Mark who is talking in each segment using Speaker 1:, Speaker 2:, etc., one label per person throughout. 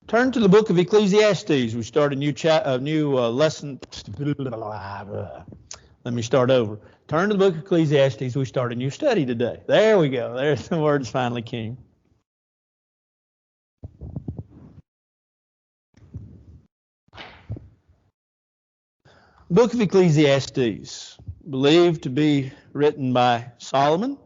Speaker 1: Turn to the book of Ecclesiastes. We start a new lesson. Let me start over. Turn to the book of Ecclesiastes. We start a new study today. There we go. There's the words finally came. Book of Ecclesiastes, believed to be written by Solomon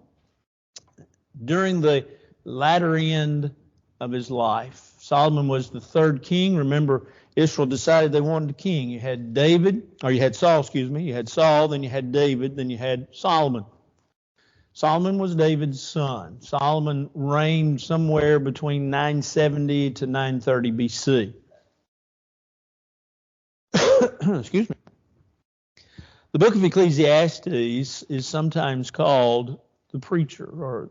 Speaker 1: during the latter end of his life. Solomon was the third king. Remember, Israel decided they wanted a king. You had Saul, You had Saul, then you had David, then you had Solomon. Solomon was David's son. Solomon reigned somewhere between 970 to 930 BC. Excuse me. The book of Ecclesiastes is sometimes called the preacher or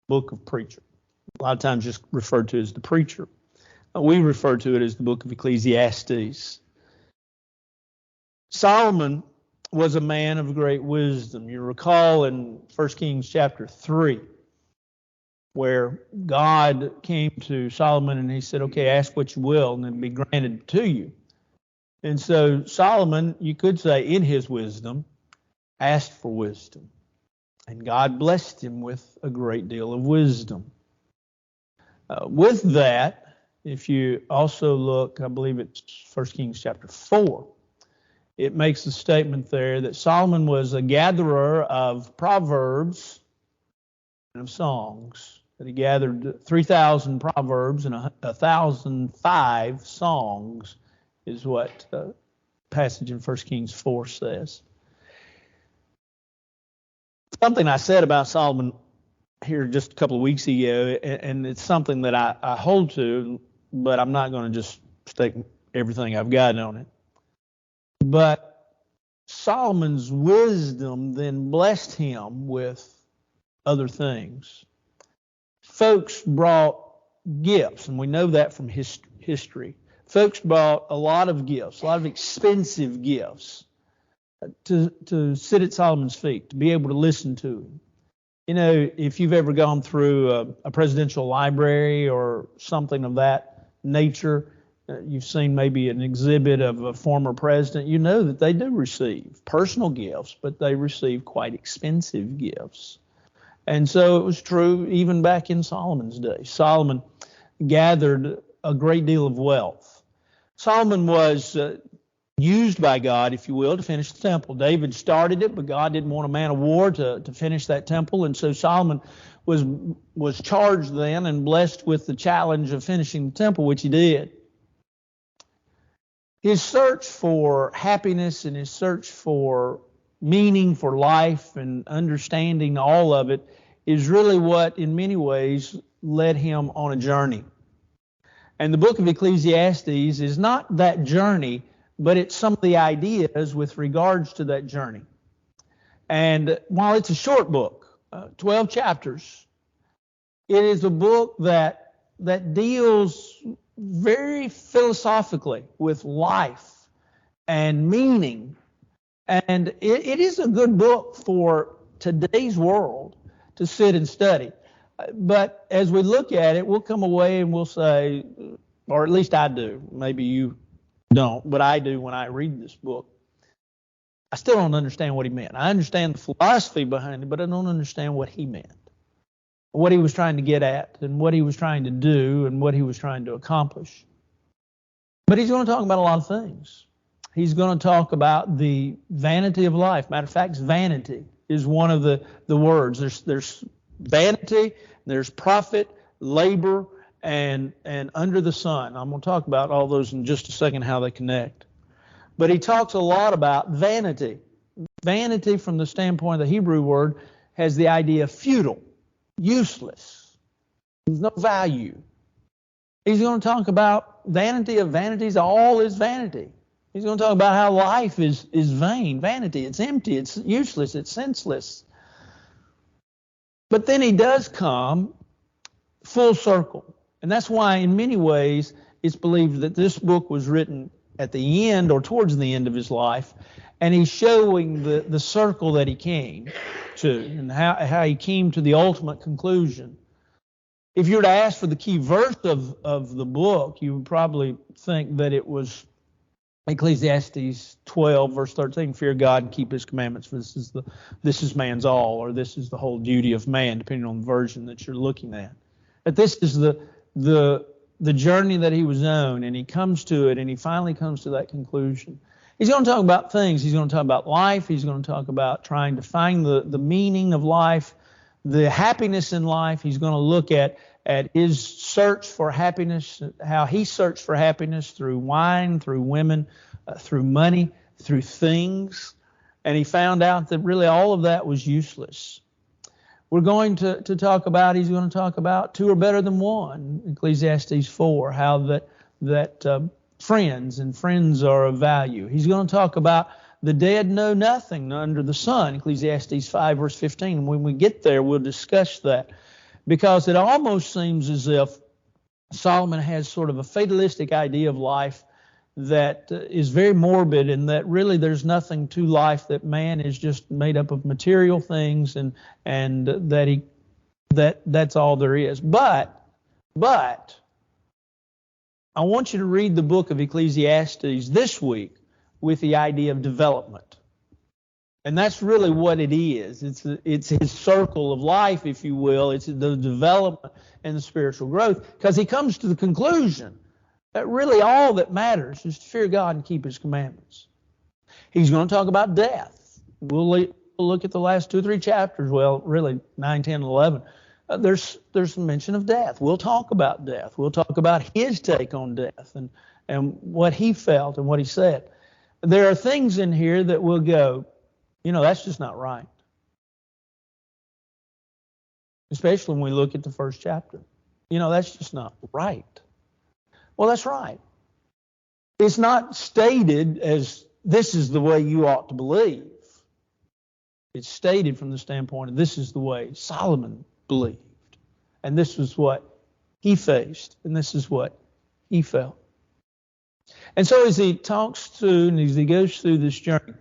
Speaker 1: book of preacher. A lot of times just referred to as the preacher. We refer to it as the book of Ecclesiastes. Solomon was a man of great wisdom. You recall in 1 Kings chapter 3, where God came to Solomon and he said, okay, ask what you will and it'll be granted to you. And so Solomon, you could say in his wisdom, asked for wisdom. And God blessed him with a great deal of wisdom. With that, if you also look, I believe it's 1 Kings chapter 4, it makes the statement there that Solomon was a gatherer of proverbs and of songs. That he gathered 3,000 proverbs and 1,005 songs is what passage in 1 Kings 4 says. Something I said about Solomon here just a couple of weeks ago, and it's something that I hold to, but I'm not going to just stake everything I've got on it. But Solomon's wisdom then blessed him with other things. Folks brought gifts, and we know that from history. Folks brought a lot of gifts, a lot of expensive gifts to sit at Solomon's feet, to be able to listen to him. You know, if you've ever gone through a presidential library or something of that nature, you've seen maybe an exhibit of a former president, you know that they do receive personal gifts, but they receive quite expensive gifts. And so it was true even back in Solomon's day. Solomon gathered a great deal of wealth. Solomon was used by God, if you will, to finish the temple. David started it, but God didn't want a man of war to finish that temple, and so Solomon was charged then and blessed with the challenge of finishing the temple, which he did. His search for happiness and his search for meaning for life and understanding all of it is really what, in many ways, led him on a journey. And the book of Ecclesiastes is not that journey, but it's some of the ideas with regards to that journey. And while it's a short book, 12 chapters, it is a book that deals very philosophically with life and meaning. And it is a good book for today's world to sit and study. But as we look at it, we'll come away and we'll say, or at least I do, maybe you don't, but I do when I read this book, I still don't understand what he meant. I understand the philosophy behind it, but I don't understand what he meant, what he was trying to get at, and what he was trying to do, and what he was trying to accomplish. But he's going to talk about a lot of things. He's going to talk about the vanity of life. Matter of fact, vanity is one of the words. There's vanity, there's profit, labor, and under the sun. I'm going to talk about all those in just a second, how they connect. But he talks a lot about vanity. Vanity, from the standpoint of the Hebrew word, has the idea of futile, useless, there's no value. He's going to talk about vanity of vanities. All is vanity. He's going to talk about how life is vain, vanity. It's empty, it's useless, it's senseless. But then he does come full circle. And that's why, in many ways, it's believed that this book was written at the end or towards the end of his life. And he's showing the circle that he came to and how he came to the ultimate conclusion If you were to ask for the key verse of the book, you would probably think that it was Ecclesiastes 12, verse 13, fear God and keep his commandments, for this is man's all, or this is the whole duty of man, depending on the version that you're looking at. But this is the journey that he was on, and he comes to it, and he finally comes to that conclusion. He's going to talk about things. He's going to talk about life. He's going to talk about trying to find the meaning of life, the happiness in life. He's going to look at his search for happiness, how he searched for happiness through wine, through women, through money, through things. And he found out that really all of that was useless. We're going to talk about, he's going to talk about two are better than one, Ecclesiastes 4, how that friends are of value. He's going to talk about the dead know nothing under the sun, Ecclesiastes 5, verse 15. And when we get there, we'll discuss that, because it almost seems as if Solomon has sort of a fatalistic idea of life that is very morbid, and that really there's nothing to life, that man is just made up of material things, and that's all there is. But I want you to read the book of Ecclesiastes this week with the idea of development. And that's really what it is. It's his circle of life, if you will. It's the development and the spiritual growth, because he comes to the conclusion that really all that matters is to fear God and keep his commandments. He's going to talk about death. We'll look at the last 2 or 3 chapters. Well, really 9, 10, and 11. There's some mention of death. We'll talk about death. We'll talk about his take on death and what he felt and what he said. There are things in here that will go, that's just not right. Especially when we look at the first chapter. That's just not right. Well, that's right. It's not stated as this is the way you ought to believe. It's stated from the standpoint of this is the way Solomon believed. And this is what he faced. And this is what he felt. And so as he talks through and as he goes through this journey,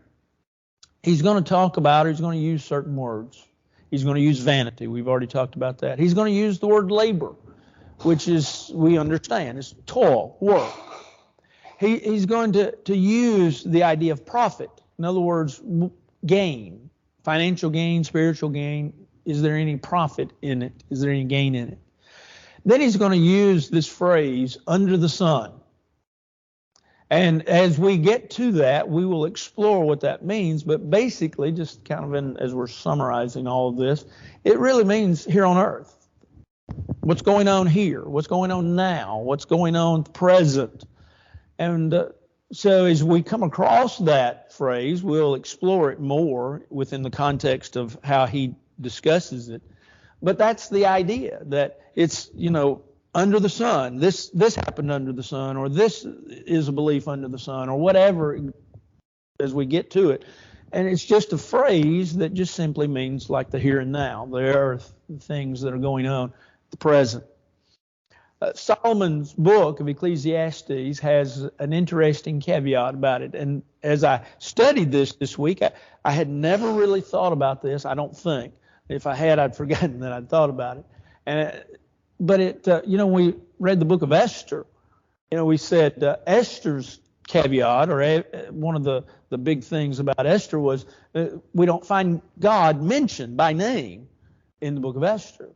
Speaker 1: he's going to talk about, he's going to use certain words. He's going to use vanity. We've already talked about that. He's going to use the word labor, which is, we understand, is toil, work. He's going to use the idea of profit. In other words, gain, financial gain, spiritual gain. Is there any profit in it? Is there any gain in it? Then he's going to use this phrase, under the sun. And as we get to that, we will explore what that means. But basically, just kind of as we're summarizing all of this, it really means here on earth. What's going on here? What's going on now? What's going on present? And so as we come across that phrase, we'll explore it more within the context of how he discusses it. But that's the idea, that it's, under the sun. This happened under the sun, or this is a belief under the sun, or whatever as we get to it. And it's just a phrase that just simply means like the here and now. There are things that are going on, the present. Solomon's book of Ecclesiastes has an interesting caveat about it. And as I studied this week, I had never really thought about this, I don't think. If I had, I'd forgotten that I'd thought about it. But we read the book of Esther. We said Esther's caveat, or one of the big things about Esther was we don't find God mentioned by name in the book of Esther.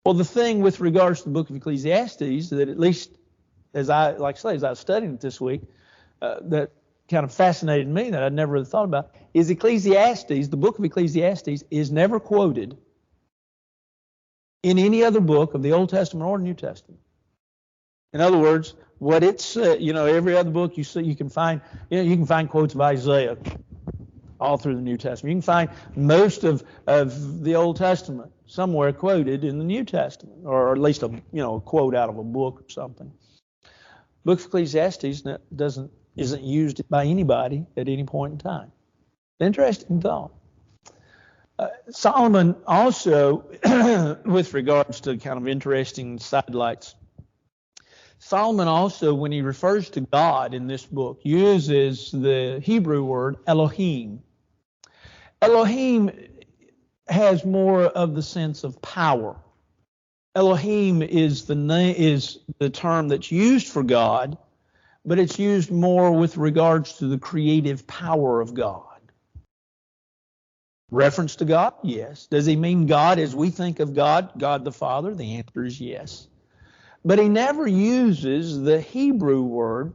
Speaker 1: Well, the thing with regards to the book of Ecclesiastes, that at least as I was studying it this week, that kind of fascinated me, that I'd never really thought about, is Ecclesiastes, the book of Ecclesiastes, is never quoted in any other book of the Old Testament or New Testament. In other words, what it's, every other book you see, you can find quotes of Isaiah all through the New Testament. You can find most of the Old Testament somewhere quoted in the New Testament, or at least a quote out of a book or something. Book of Ecclesiastes isn't used by anybody at any point in time. Interesting thought. Solomon also, with regards to kind of interesting sidelights, Solomon also, when he refers to God in this book, uses the Hebrew word Elohim. Elohim has more of the sense of power. Elohim is the term that's used for God, but it's used more with regards to the creative power of God. Reference to God? Yes. Does he mean God as we think of God, God the Father? The answer is yes. But he never uses the Hebrew word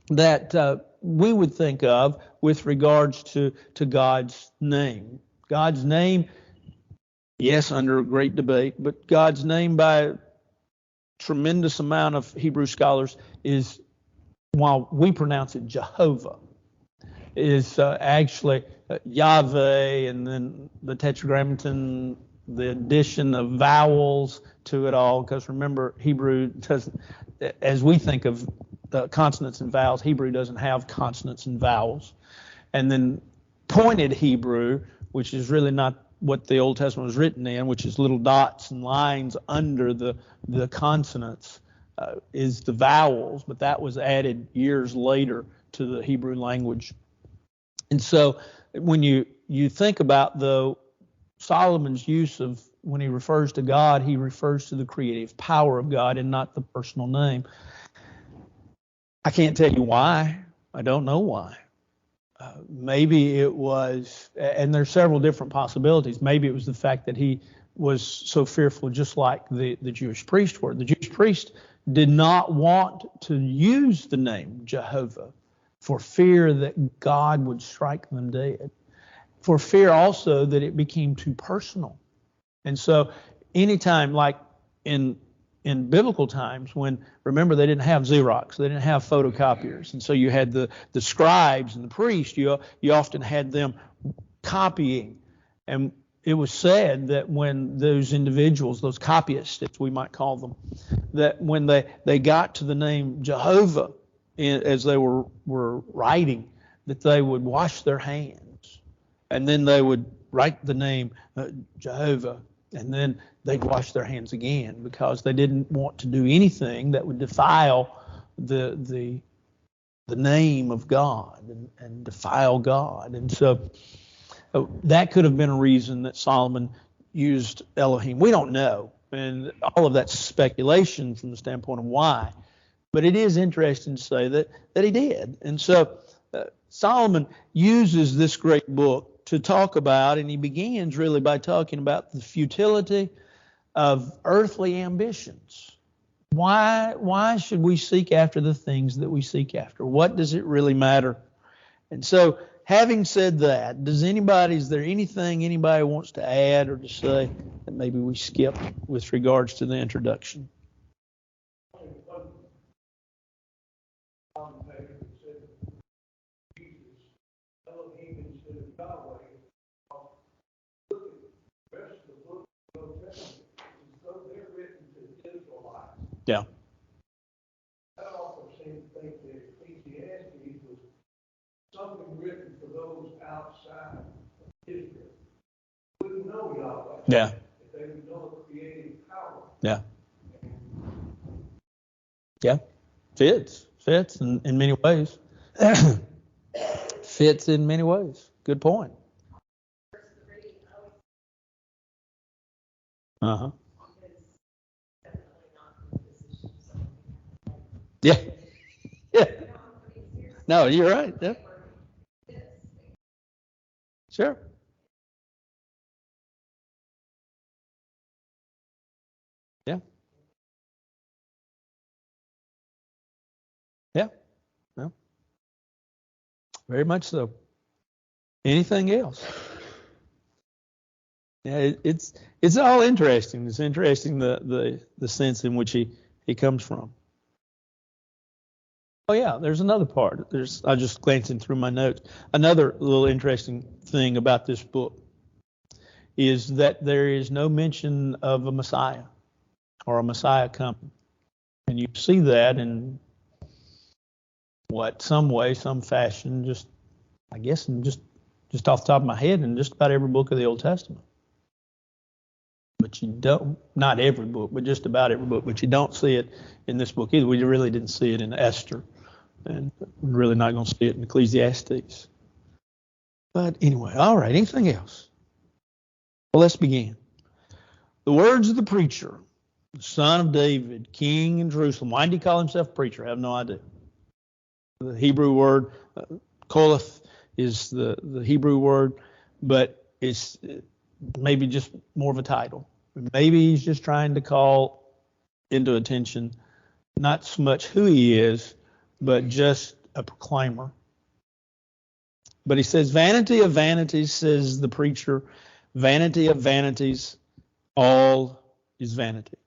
Speaker 1: that we would think of with regards to God's name. God's name, yes, under a great debate, but God's name by a tremendous amount of Hebrew scholars is, while we pronounce it Jehovah, is actually Yahweh, and then the Tetragrammaton, the addition of vowels to it all, because remember, Hebrew doesn't, as we think of consonants and vowels, Hebrew doesn't have consonants and vowels. And then pointed Hebrew, which is really not what the Old Testament was written in, which is little dots and lines under the consonants, is the vowels, but that was added years later to the Hebrew language. And so when you think about, though, Solomon's use of, when he refers to God, he refers to the creative power of God and not the personal name. I can't tell you why. I don't know why. Maybe it was, and there's several different possibilities. Maybe it was the fact that he was so fearful, just like the Jewish priest were. The Jewish priest did not want to use the name Jehovah for fear that God would strike them dead, for fear also that it became too personal. And so anytime, like in biblical times, when, remember, they didn't have Xerox, they didn't have photocopiers, and so you had the scribes and the priests, you often had them copying. And it was said that when those individuals, those copyists, as we might call them, that when they got to the name Jehovah as they were writing, that they would wash their hands, and then they would write the name Jehovah, and then they'd wash their hands again, because they didn't want to do anything that would defile the name of God and defile God. And so that could have been a reason that Solomon used Elohim. We don't know, and all of that's speculation from the standpoint of why. But it is interesting to say that he did. And so Solomon uses this great book to talk about, and he begins really by talking about the futility of earthly ambitions. Why should we seek after the things that we seek after? What does it really matter? And so, having said that, is there anything anybody wants to add or to say that maybe we skip with regards to the introduction? Yeah.
Speaker 2: I also seem to think that Ecclesiastes was something written for those outside of Israel who wouldn't know Yahweh.
Speaker 1: Yeah.
Speaker 2: If they would know the creative power.
Speaker 1: Yeah. Yeah. Fits in many ways. Fits in many ways. Good point. Uh-huh. Yeah. Yeah. No, you're right. Yeah. Sure. Yeah. Yeah. No. Very much so. Anything else? Yeah, it's all interesting. It's interesting the sense in which he comes from. Oh yeah, there's another part. I just glancing through my notes. Another little interesting thing about this book is that there is no mention of a Messiah or a Messiah coming. And you see that in some way, some fashion, just I guess just off the top of my head, in just about every book of the Old Testament. But you don't, not every book, but just about every book. But you don't see it in this book either. We really didn't see it in Esther, and we're really not going to see it in Ecclesiastes. But anyway, all right, anything else? Well, let's begin. The words of the preacher. the son of David, king in Jerusalem. Why did he call himself preacher? I have no idea. The Hebrew word, koleth, is the Hebrew word, but it's maybe just more of a title. Maybe he's just trying to call into attention not so much who he is, but just a proclaimer. But he says, vanity of vanities, says the preacher, vanity of vanities, all is vanity.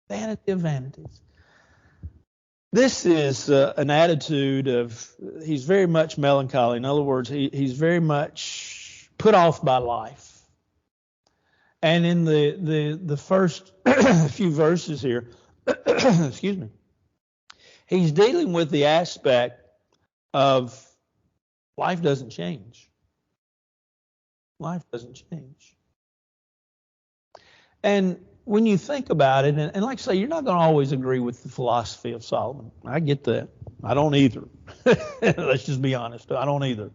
Speaker 1: Vanity of vanities. This is an attitude of, he's very much melancholy. In other words, he's very much put off by life. And in the first few verses here, excuse me, he's dealing with the aspect of life doesn't change. Life doesn't change. And when you think about it, and like I say, you're not going to always agree with the philosophy of Solomon. I get that. I don't either. Let's just be honest. I don't either.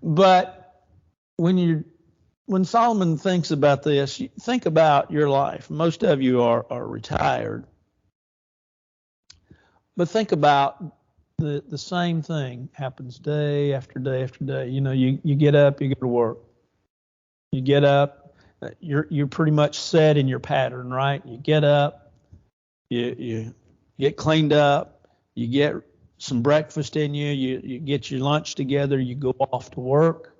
Speaker 1: But when Solomon thinks about this, you think about your life. Most of you are retired. But think about the same thing happens day after day after day. You know, you get up, you go to work. You get up, you're pretty much set in your pattern, right? You get up, you get cleaned up, you get some breakfast in you, you get your lunch together, you go off to work.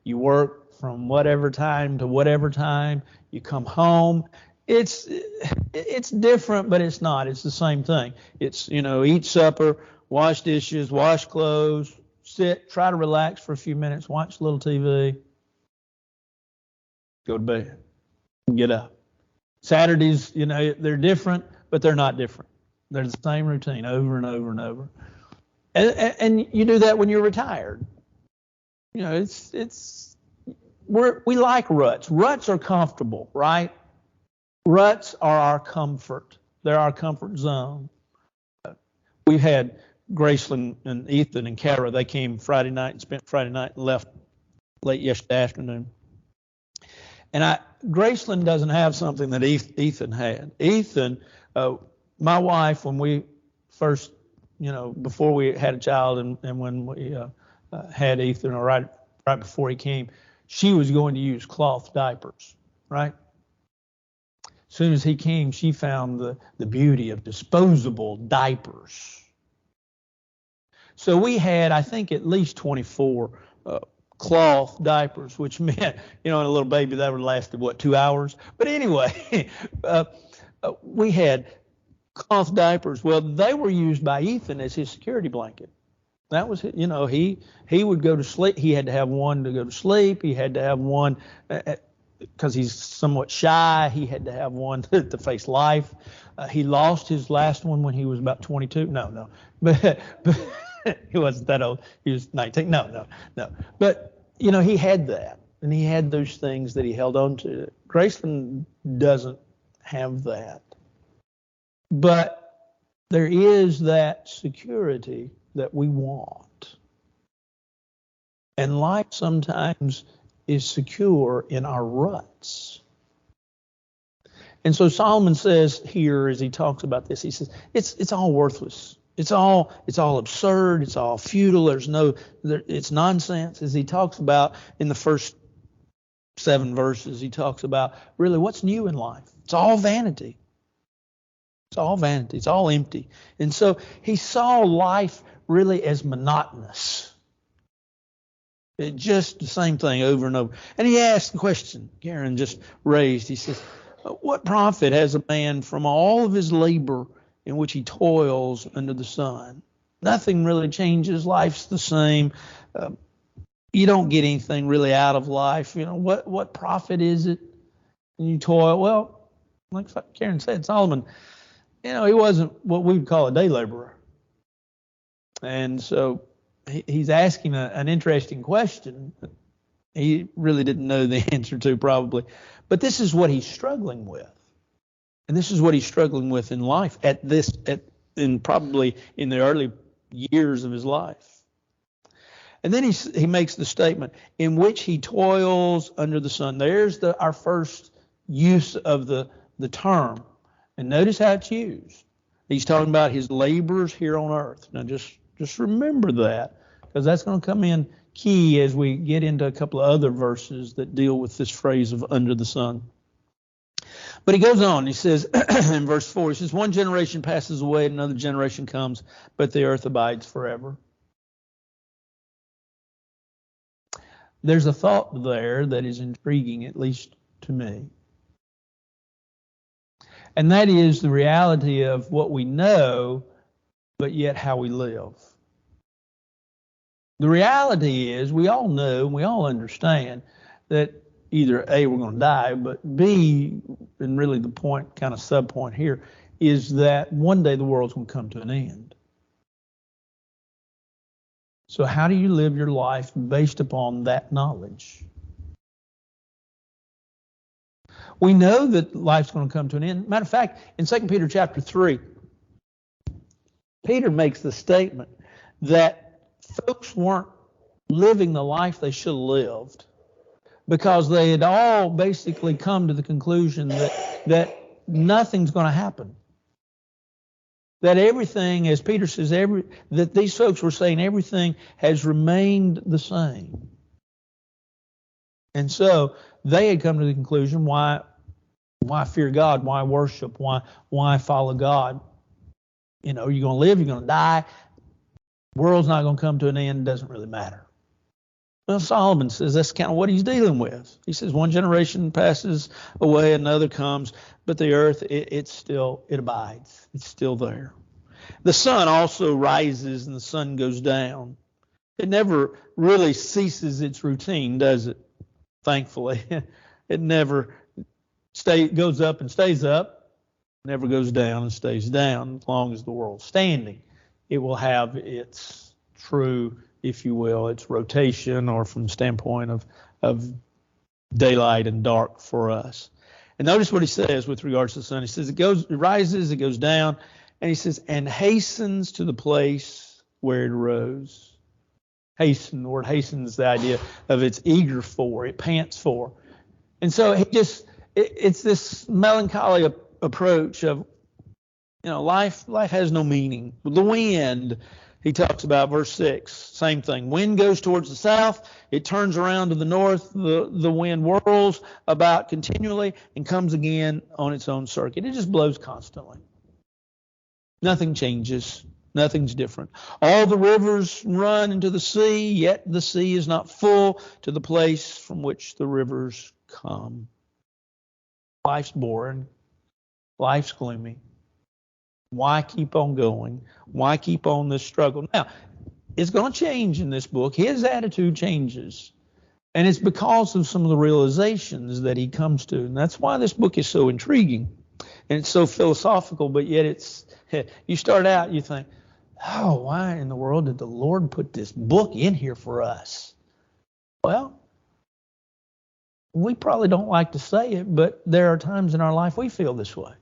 Speaker 1: You work from whatever time to whatever time. You come home. It's different, but it's not. It's the same thing. It's, eat supper, wash dishes, wash clothes, sit, try to relax for a few minutes, watch a little TV, go to bed, get up. Saturdays, they're different, but they're not different. They're the same routine over and over and over. And you do that when you're retired. We like ruts. Ruts are comfortable, right? Ruts are our comfort. They're our comfort zone. We've had Graceland and Ethan and Kara. They came Friday night and spent Friday night and left late yesterday afternoon. And Graceland doesn't have something that Ethan had. Ethan, my wife, when we first, before we had a child and when we had Ethan, or right before he came, she was going to use cloth diapers, right? As soon as he came, she found the beauty of disposable diapers. So we had, I think, at least 24 cloth diapers, which meant, in a little baby that would have lasted, 2 hours? But anyway, we had cloth diapers. Well, they were used by Ethan as his security blanket. That was, he would go to sleep. He had to have one to go to sleep. He had to have one because he's somewhat shy. He had to have one to face life. He lost his last one when he was about 22. No, but he wasn't that old. He was 19. No. But, he had that, and he had those things that he held on to. Graceland doesn't have that. But there is that security that we want. And life sometimes is secure in our ruts. And so Solomon says here, as he talks about this, he says, it's all worthless. It's all absurd. It's all futile. It's nonsense. As he talks about in the first 7 verses, he talks about really what's new in life. It's all vanity. It's all vanity. It's all empty. And so he saw life really as monotonous. It just the same thing over and over. And he asked the question Karen just raised. He says, what profit has a man from all of his labor in which he toils under the sun? Nothing really changes. Life's the same. You don't get anything really out of life. What profit is it when you toil? Well, like Karen said, Solomon, he wasn't what we would call a day laborer. And so he's asking an interesting question. He really didn't know the answer to, probably. But this is what he's struggling with. And this is what he's struggling with in life probably in the early years of his life. And then he makes the statement, in which he toils under the sun. There's our first use of the the term. And notice how it's used. He's talking about his laborers here on earth. Now just remember that, because that's going to come in key as we get into a couple of other verses that deal with this phrase of under the sun. But he goes on, he says in verse 4, he says, one generation passes away and another generation comes, but the earth abides forever. There's a thought there that is intriguing, at least to me. And that is the reality of what we know, but yet how we live. The reality is we all know, we all understand that either A, we're going to die, but B, and really the point, kind of sub-point here, is that one day the world's going to come to an end. So how do you live your life based upon that knowledge? We know that life's going to come to an end. Matter of fact, in 2 Peter chapter 3, Peter makes the statement that folks weren't living the life they should have lived because they had all basically come to the conclusion that nothing's going to happen. That everything, as Peter says, that these folks were saying everything has remained the same. And so they had come to the conclusion, why fear God? Why worship? Why follow God? You know, you're going to live, you're going to die. The world's not going to come to an end. It doesn't really matter. Well, Solomon says that's kind of what he's dealing with. He says one generation passes away, another comes, but the earth, it abides. It's still there. The sun also rises and the sun goes down. It never really ceases its routine, does it? Thankfully. It never goes up and stays up, never goes down and stays down. As long as the world's standing, it will have its true, if you will, its rotation, or from the standpoint of daylight and dark for us. And notice what he says with regards to the sun. He says it rises, it goes down, and he says, and hastens to the place where it arose. Hasten, the word hasten is the idea of it's eager for, it pants for. And so it's this melancholy approach of, life has no meaning. The wind, he talks about verse 6, same thing. Wind goes towards the south, it turns around to the north, the wind whirls about continually and comes again on its own circuit. It just blows constantly. Nothing changes. Nothing's different. All the rivers run into the sea, yet the sea is not full to the place from which the rivers come. Life's boring. Life's gloomy. Why keep on going? Why keep on this struggle? Now, it's going to change in this book. His attitude changes. And it's because of some of the realizations that he comes to. And that's why this book is so intriguing. And it's so philosophical, but yet you start out, you think, oh, why in the world did the Lord put this book in here for us? Well, we probably don't like to say it, but there are times in our life we feel this way.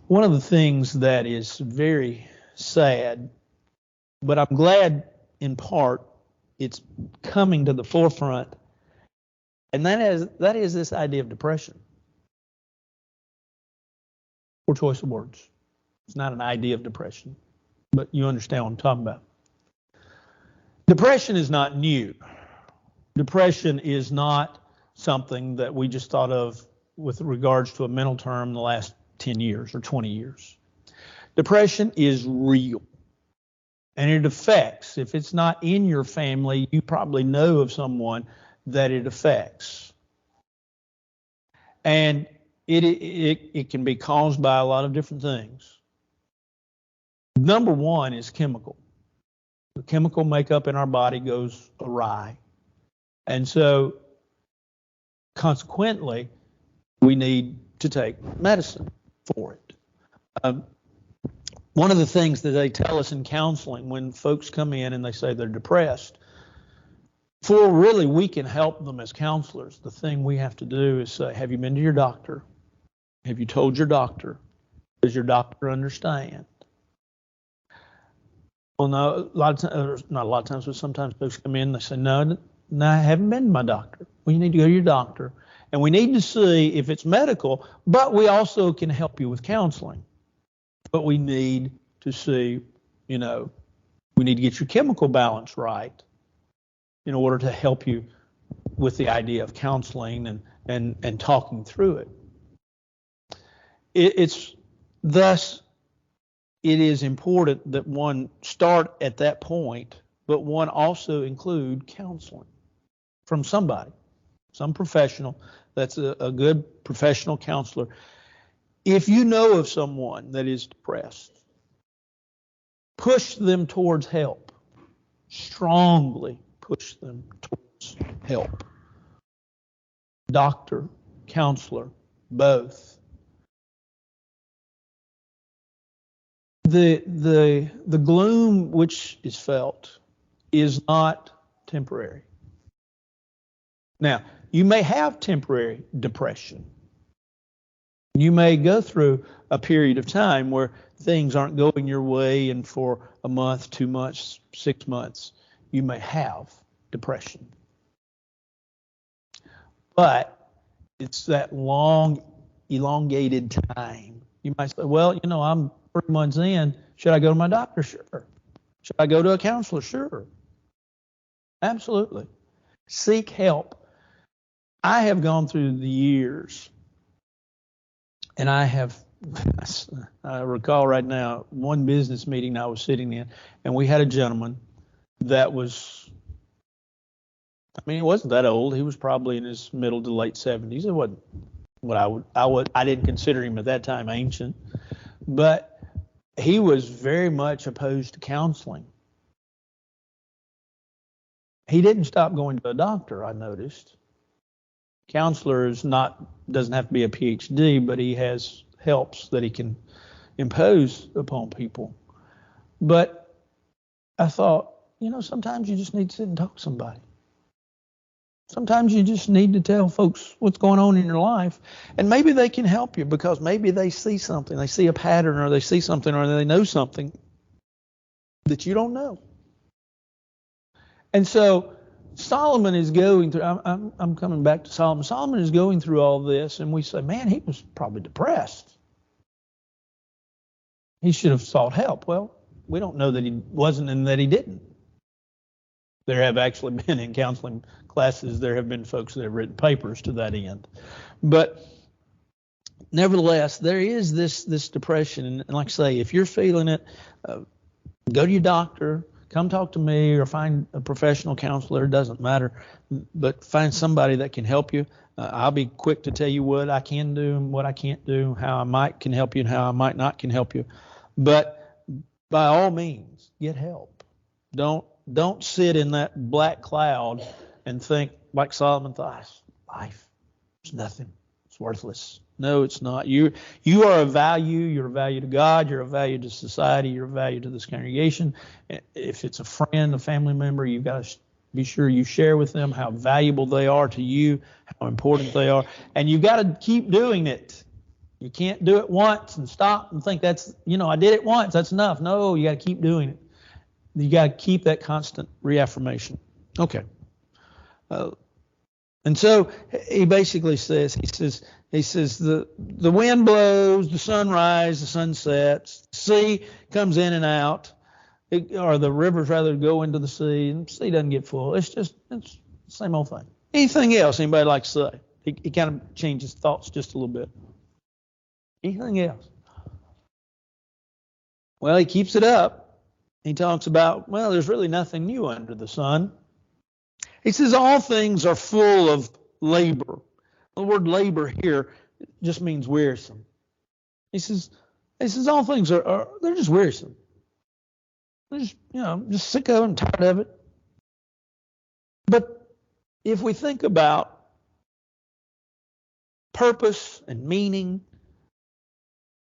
Speaker 1: One of the things that is very sad, but I'm glad in part it's coming to the forefront, and that is this idea of depression. Poor choice of words. It's not an idea of depression, but you understand what I'm talking about. Depression is not new. Depression is not something that we just thought of with regards to a mental term in the last 10 years or 20 years. Depression is real. And it affects, if it's not in your family, you probably know of someone that it affects. And it can be caused by a lot of different things. Number one is chemical. The chemical makeup in our body goes awry. And so, consequently, we need to take medicine for it. One of the things that they tell us in counseling when folks come in and they say they're depressed, before really we can help them as counselors, the thing we have to do is say, have you been to your doctor? Have you told your doctor? Does your doctor understand? Well, no, not a lot of times, but sometimes folks come in and they say, no, No, I haven't been to my doctor. Well, you need to go to your doctor. And we need to see if it's medical, but we also can help you with counseling. But we need to see, we need to get your chemical balance right in order to help you with the idea of counseling and talking through it. It's thus it is important that one start at that point, but one also include counseling from somebody, some professional that's a good professional counselor. If you know of someone that is depressed, push them towards help. Strongly push them towards help. Doctor, counselor, both. The gloom which is felt is not temporary. Now, you may have temporary depression. You may go through a period of time where things aren't going your way, and for a month, 2 months, 6 months, you may have depression. But it's that long, elongated time. You might say, well, I'm 3 months in. Should I go to my doctor? Sure. Should I go to a counselor? Sure. Absolutely. Seek help. I have gone through the years, and I recall right now one business meeting I was sitting in, and we had a gentleman that was, he wasn't that old. He was probably in his middle to late 70s. It wasn't what I didn't consider him at that time ancient, but he was very much opposed to counseling. He didn't stop going to a doctor, I noticed. Counselor doesn't have to be a PhD, but he has helps that he can impose upon people. But I thought, sometimes you just need to sit and talk to somebody. Sometimes you just need to tell folks what's going on in your life, and maybe they can help you because maybe they see something, they see a pattern, or they see something, or they know something that you don't know. And so Solomon is going through, I'm coming back to Solomon. Solomon is going through all this, and we say, man, he was probably depressed. He should have sought help. Well, we don't know that he wasn't and that he didn't. There have actually been in counseling classes, there have been folks that have written papers to that end. But nevertheless, there is this depression. And like I say, if you're feeling it, go to your doctor. Come talk to me or find a professional counselor. It doesn't matter. But find somebody that can help you. I'll be quick to tell you what I can do and what I can't do, how I can help you and how I might not can help you. But by all means, get help. Don't sit in that black cloud and think like Solomon thought, life is nothing. It's worthless. No, it's not. You are of value. You're of value to God. You're of value to society. You're of value to this congregation. If it's a friend, a family member, you've got to be sure you share with them how valuable they are to you, how important they are. And you've got to keep doing it. You can't do it once and stop and think that's, I did it once. That's enough. No, you got to keep doing it. You got to keep that constant reaffirmation. Okay. And so he basically says, the wind blows, the sun rises, the sun sets, the sea comes in and out, or the rivers rather go into the sea, and the sea doesn't get full. It's the same old thing. Anything else anybody like to say? He kind of changes thoughts just a little bit. Anything else? Well, he keeps it up. He talks about, there's really nothing new under the sun. He says all things are full of labor. The word labor here just means wearisome. He says all things they're just wearisome. They're just sick of it and tired of it. But if we think about purpose and meaning,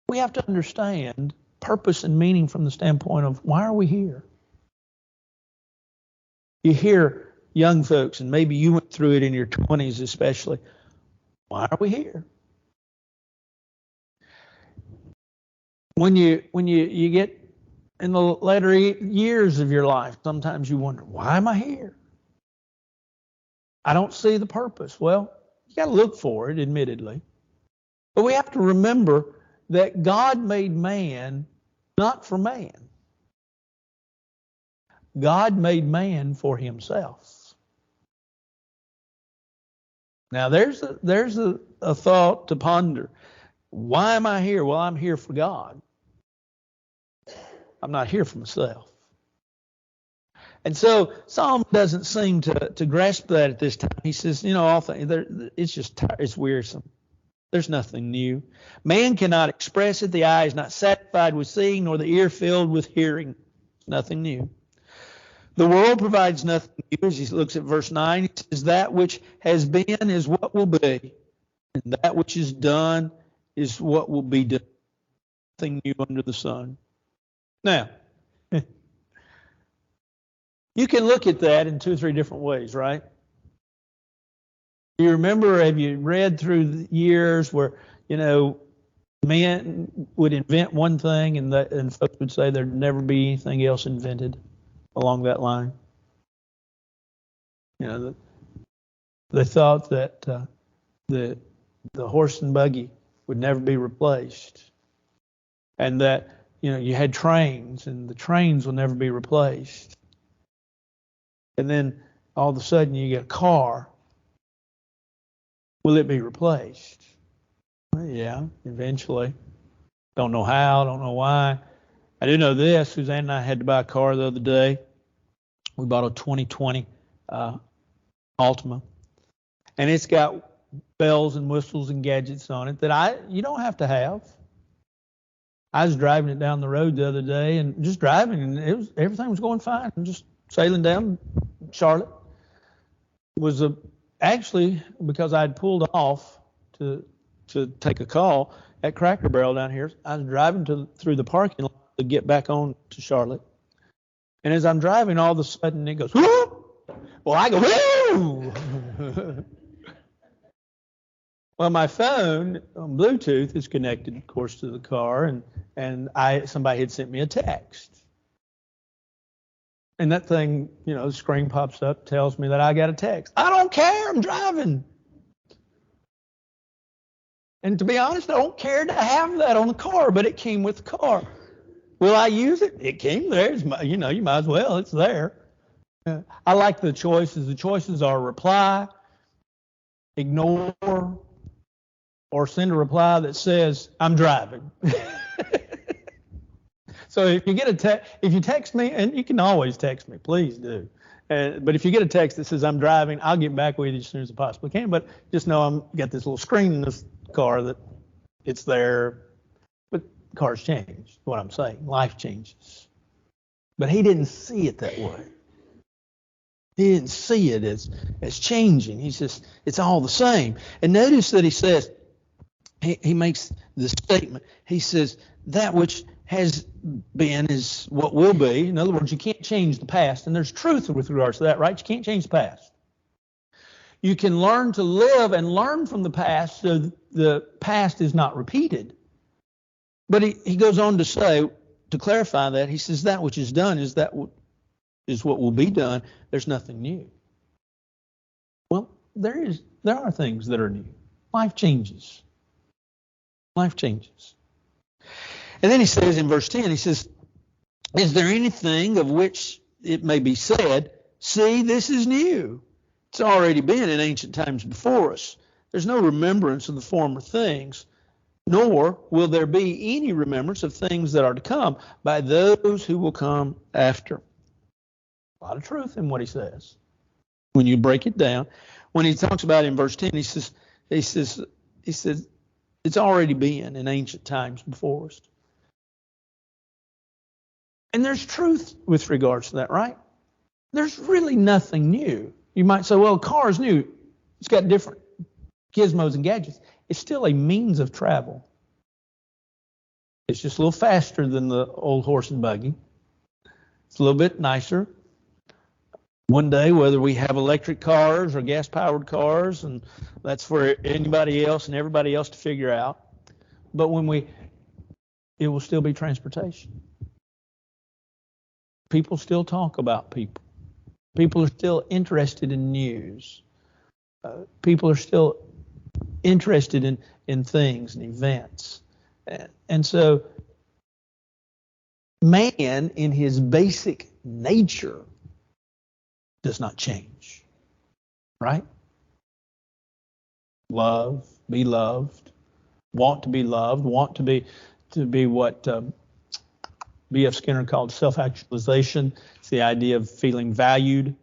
Speaker 1: we have to understand purpose and meaning from the standpoint of why are we here? You hear young folks, and maybe you went through it in your 20s especially, why are we here? When you get in the later years of your life, sometimes you wonder, why am I here? I don't see the purpose. Well, you got to look for it, admittedly. But we have to remember that God made man not for man. God made man for himself. Now, there's a thought to ponder. Why am I here? Well, I'm here for God. I'm not here for myself. And so Solomon doesn't seem to grasp that at this time. He says, all things, it's wearisome. There's nothing new. Man cannot express it. The eye is not satisfied with seeing, nor the ear filled with hearing. Nothing new. The world provides nothing new. As he looks at verse 9, he says, that which has been is what will be, and that which is done is what will be done. Nothing new under the sun. Now, you can look at that in 2 or 3 different ways, right? You remember, have you read through the years where, men would invent one thing and folks would say there'd never be anything else invented along that line? They thought that the horse and buggy would never be replaced, and that you had trains and the trains will never be replaced. And then all of a sudden you get a car. Will it be replaced? Well, yeah, eventually. Don't know how, don't know why. I do know this. Suzanne and I had to buy a car the other day. We bought a 2020 Altima. And it's got bells and whistles and gadgets on it that you don't have to have. I was driving it down the road the other day and just driving, and everything was going fine. I'm just sailing down Charlotte. It was actually because I'd pulled off to take a call at Cracker Barrel down here. I was driving through the parking lot to get back on to Charlotte. And as I'm driving, all of a sudden it goes, whoop! Well, I go, whoo! Well, my phone on Bluetooth is connected, of course, to the car, and somebody had sent me a text. And that thing, the screen pops up, tells me that I got a text. I don't care, I'm driving. And to be honest, I don't care to have that on the car, but it came with the car. Will I use it? It came there. You might as well. It's there. I like the choices. The choices are reply, ignore, or send a reply that says, I'm driving. So if you text me, and you can always text me, please do. But if you get a text that says I'm driving, I'll get back with you as soon as I possibly can. But just know I've got this little screen in this car that it's there. But cars change, is what I'm saying. Life changes. But he didn't see it that way. He didn't see it as changing. He says it's all the same. And notice that he says, he makes the statement. He says that which has been is what will be. In other words, you can't change the past. And there's truth with regards to that, right? You can't change the past. You can learn to live and learn from the past so the past is not repeated. But he goes on to say, to clarify that, he says that which is done is what will be done. There's nothing new. Well, there are things that are new. Life changes. Life changes. And then he says in verse 10, he says, is there anything of which it may be said, see, this is new? It's already been in ancient times before us. There's no remembrance of the former things, nor will there be any remembrance of things that are to come by those who will come after. A lot of truth in what he says. When you break it down, when he talks about it in verse 10, he says, it's already been in ancient times before us. And there's truth with regards to that, right? There's really nothing new. You might say, well, a car is new. It's got different gizmos and gadgets. It's still a means of travel. It's just a little faster than the old horse and buggy. It's a little bit nicer. One day, whether we have electric cars or gas-powered cars, and that's for anybody else and everybody else to figure out. But it will still be transportation. People still talk about people. People are still interested in news. People are still interested in things and events. And so man in his basic nature does not change, right? Love, be loved, want to be loved, want to be what B.F. Skinner called self-actualization. It's the idea of feeling valued.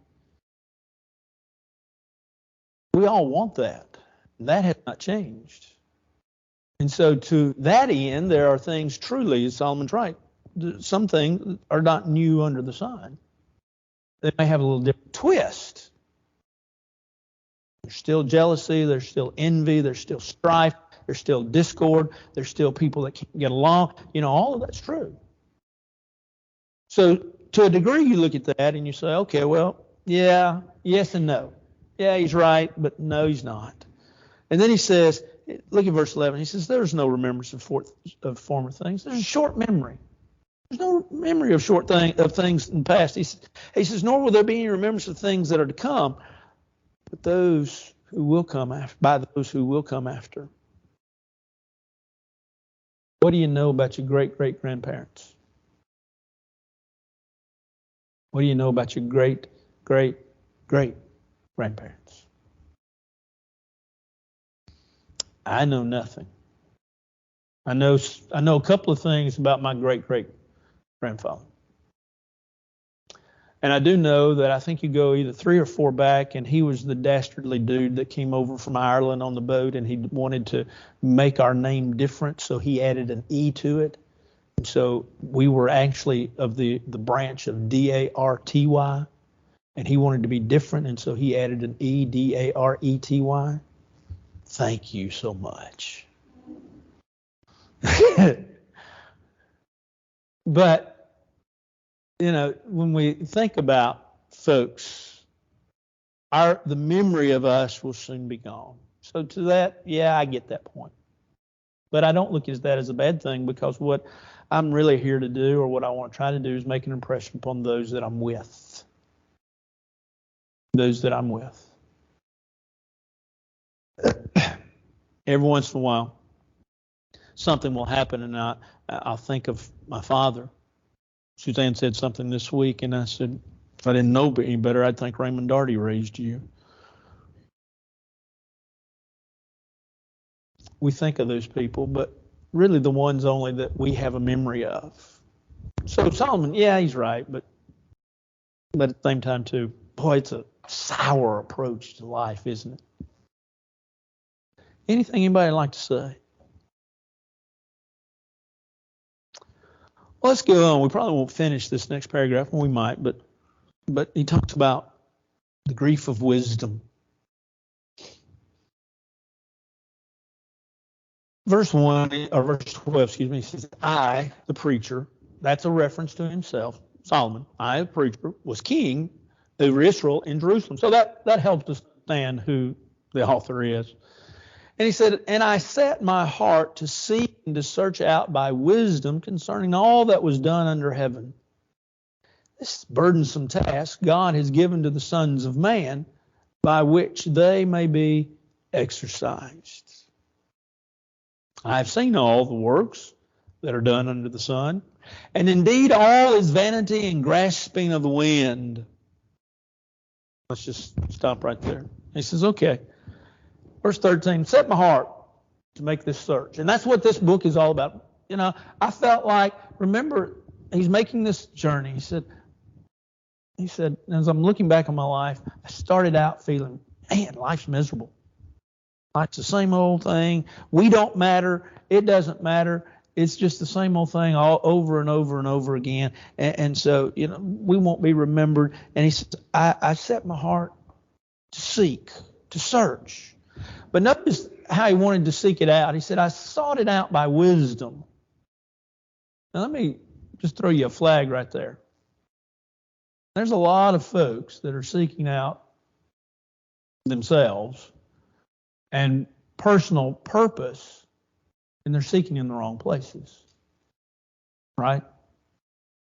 Speaker 1: We all want that. That has not changed. And so to that end, there are things truly, as Solomon's right, some things are not new under the sun. They may have a little different twist. There's still jealousy, there's still envy, there's still strife, there's still discord, there's still people that can't get along. All of that's true. So to a degree, you look at that and you say, okay, well, yeah, yes and no. Yeah, he's right, but no, he's not. And then he says, look at verse 11. He says, there's no remembrance of former things. There's a short memory. There's no memory of of things in the past. He says, nor will there be any remembrance of things that are to come, but those who will come after, by those who will come after. What do you know about your great-great-grandparents? What do you know about your great-great-great-grandparents? I know nothing. I know a couple of things about my great-great-grandfather. And I do know that I think you go either 3 or 4 back, and he was the dastardly dude that came over from Ireland on the boat, and he wanted to make our name different, so he added an E to it. And so we were actually of the branch of D-A-R-T-Y, and he wanted to be different, and so he added an E, D-A-R-E-T-Y. Thank you so much. But when we think about folks, the memory of us will soon be gone. So to that, yeah, I get that point. But I don't look at that as a bad thing, because what I'm really here to do, or what I want to try to do, is make an impression upon those that I'm with. Those that I'm with. Every once in a while, something will happen, and I'll think of my father. Suzanne said something this week, and I said, if I didn't know any better, I'd think Raymond Darty raised you. We think of those people, but really the ones only that we have a memory of. So Solomon, yeah, he's right, but at the same time too, boy, it's a sour approach to life, isn't it? Anything anybody like to say? Let's go on. We probably won't finish this next paragraph, and we might, but he talks about the grief of wisdom. Verse 1, or verse 12, he says, I, the preacher, that's a reference to himself, Solomon, I, the preacher, was king over Israel in Jerusalem. So that helps us understand who the author is. And he said, and I set my heart to seek and to search out by wisdom concerning all that was done under heaven. This burdensome task God has given to the sons of man, by which they may be exercised. I have seen all the works that are done under the sun, and indeed all is vanity and grasping of the wind. Let's just stop right there. He says, okay. Verse 13, set my heart to make this search. And that's what this book is all about. I felt like, remember, he's making this journey. He said, as I'm looking back on my life, I started out feeling, man, life's miserable. Life's the same old thing. We don't matter. It doesn't matter. It's just the same old thing all over and over and over again. And so, we won't be remembered. And he says, I set my heart to seek, to search. But notice how he wanted to seek it out. He said, I sought it out by wisdom. Now let me just throw you a flag right there. There's a lot of folks that are seeking out themselves and personal purpose, and they're seeking in the wrong places. Right?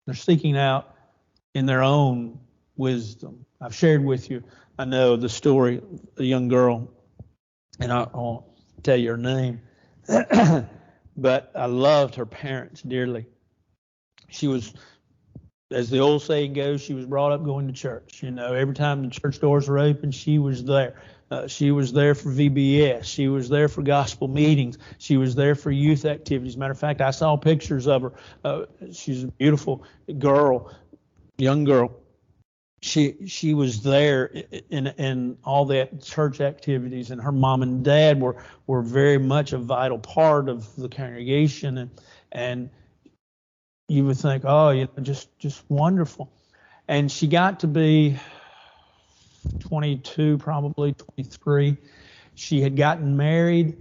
Speaker 1: They're seeking out in their own wisdom. I've shared with you I know the story, a young girl, and I won't tell you her name, but I loved her parents dearly. She was, as the old saying goes, she was brought up going to church. Every time the church doors were open, she was there. She was there for VBS. She was there for gospel meetings. She was there for youth activities. Matter of fact, I saw pictures of her. She's a beautiful girl, young girl. She was there in all that church activities, and her mom and dad were very much a vital part of the congregation, and you would think, oh, just wonderful. And she got to be 22, probably 23. She had gotten married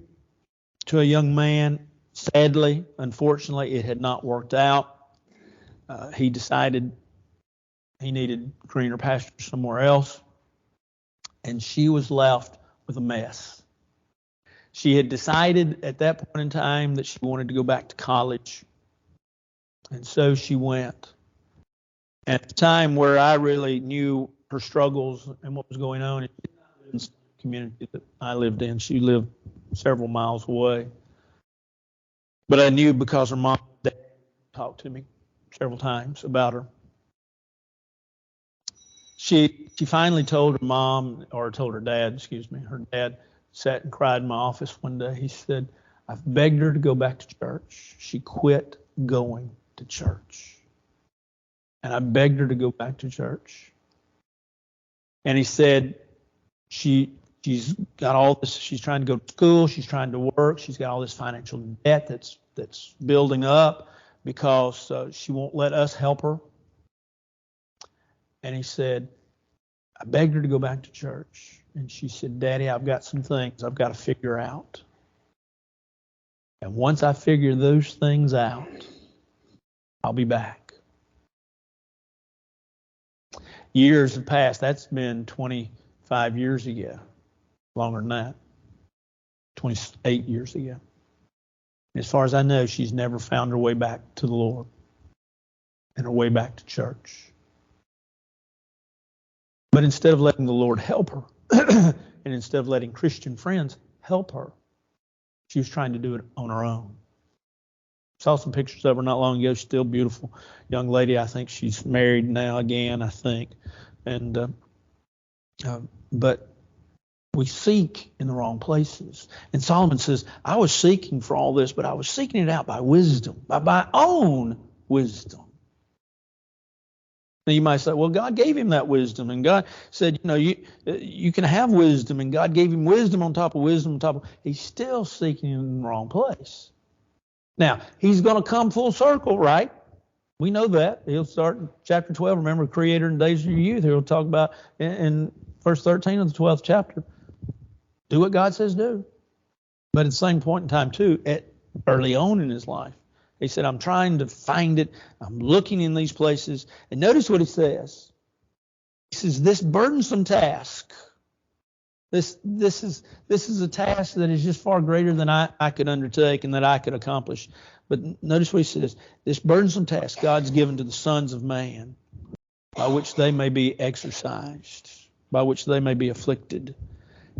Speaker 1: to a young man. Sadly, unfortunately, it had not worked out. He decided he needed greener pastures somewhere else, and she was left with a mess. She had decided at that point in time that she wanted to go back to college, and so she went. At the time where I really knew her struggles and what was going on in the community that I lived in, she lived several miles away. But I knew because her mom and dad talked to me several times about her. She finally told her mom, or told her dad, excuse me. Her dad sat and cried in my office one day. He said, I've begged her to go back to church. She quit going to church. And I begged her to go back to church. And he said, she's got all this, she's trying to go to school, she's trying to work, she's got all this financial debt that's building up because she won't let us help her. And he said, I begged her to go back to church. And she said, Daddy, I've got some things I've got to figure out. And once I figure those things out, I'll be back. Years have passed. That's been 25 years ago. Longer than that. 28 years ago. As far as I know, she's never found her way back to the Lord and her way back to church. But instead of letting the Lord help her, and instead of letting Christian friends help her, she was trying to do it on her own. Saw some pictures of her not long ago. Still beautiful young lady. I think she's married now again, I think. And but we seek in the wrong places. And Solomon says, I was seeking for all this, but I was seeking it out by wisdom, by my own wisdom. Now you might say, well, God gave him that wisdom, and God said, you can have wisdom, and God gave him wisdom on top of wisdom on top of. He's still seeking in the wrong place. Now he's going to come full circle, right? We know that. He'll start in chapter 12. Remember, Creator in the days of your youth. He'll talk about in verse 13 of the 12th chapter. Do what God says do. But at the same point in time, too, early on in his life, he said, I'm trying to find it. I'm looking in these places. And notice what he says. He says, this burdensome task, this is a task that is just far greater than I could undertake and that I could accomplish. But notice what he says. This burdensome task God's given to the sons of man, by which they may be exercised, by which they may be afflicted.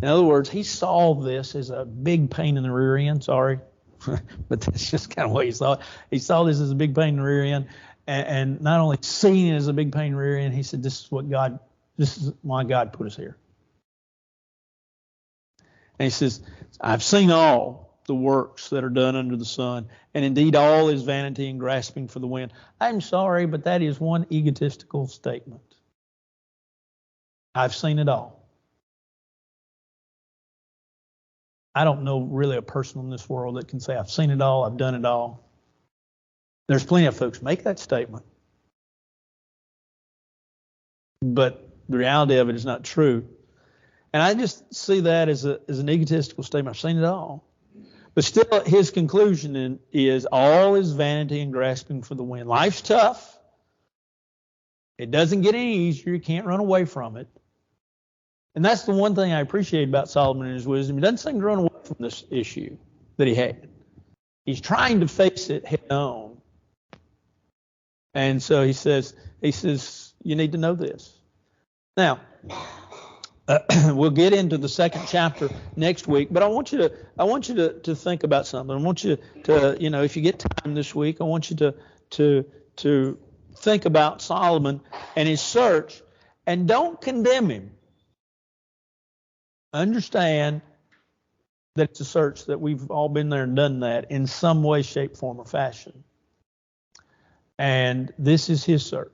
Speaker 1: In other words, he saw this as a big pain in the rear end. Sorry. But that's just kind of what he saw. He saw this as a big pain in the rear end, and not only seeing it as a big pain in the rear end, he said, this is why God put us here. And he says, I've seen all the works that are done under the sun, and indeed all is vanity and grasping for the wind. I'm sorry, but that is one egotistical statement. I've seen it all. I don't know really a person in this world that can say, I've seen it all, I've done it all. There's plenty of folks make that statement. But the reality of it is not true. And I just see that as an egotistical statement. I've seen it all. But still, his conclusion is all is vanity and grasping for the wind. Life's tough. It doesn't get any easier. You can't run away from it. And that's the one thing I appreciate about Solomon and his wisdom. He doesn't seem to run away from this issue that he had. He's trying to face it head on. And so he says, you need to know this. Now, We'll get into the second chapter next week, but I want you to think about something. I want you to, if you get time this week, I want you to think about Solomon and his search, and don't condemn him. Understand that it's a search, that we've all been there and done that in some way, shape, form, or fashion. And this is his search.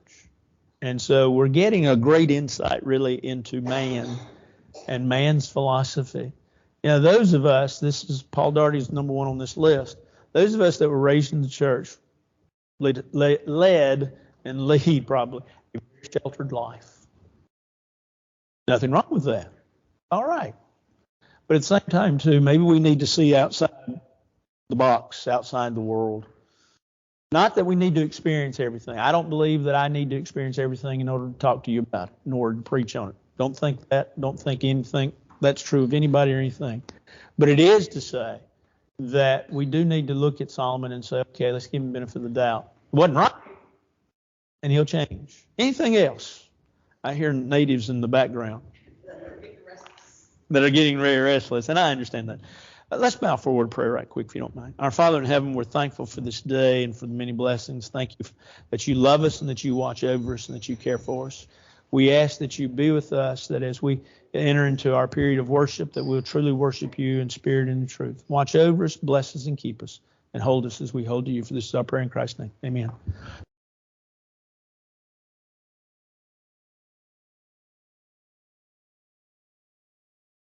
Speaker 1: And so we're getting a great insight really into man and man's philosophy. Those of us, this is Paul Daugherty's number one on this list, those of us that were raised in the church led and lead probably a very sheltered life. Nothing wrong with that. All right. But at the same time, too, maybe we need to see outside the box, outside the world. Not that we need to experience everything. I don't believe that I need to experience everything in order to talk to you about it, in order to preach on it. Don't think that. Don't think anything that's true of anybody or anything. But it is to say that we do need to look at Solomon and say, okay, let's give him the benefit of the doubt. It wasn't right, and he'll change. Anything else? I hear natives in the background that are getting very restless, and I understand that. Let's bow forward and pray right quick, if you don't mind. Our Father in heaven, we're thankful for this day and for the many blessings. Thank you that you love us and that you watch over us and that you care for us. We ask that you be with us, that as we enter into our period of worship, that we'll truly worship you in spirit and in truth. Watch over us, bless us, and keep us, and hold us as we hold to you. For this is our prayer in Christ's name. Amen.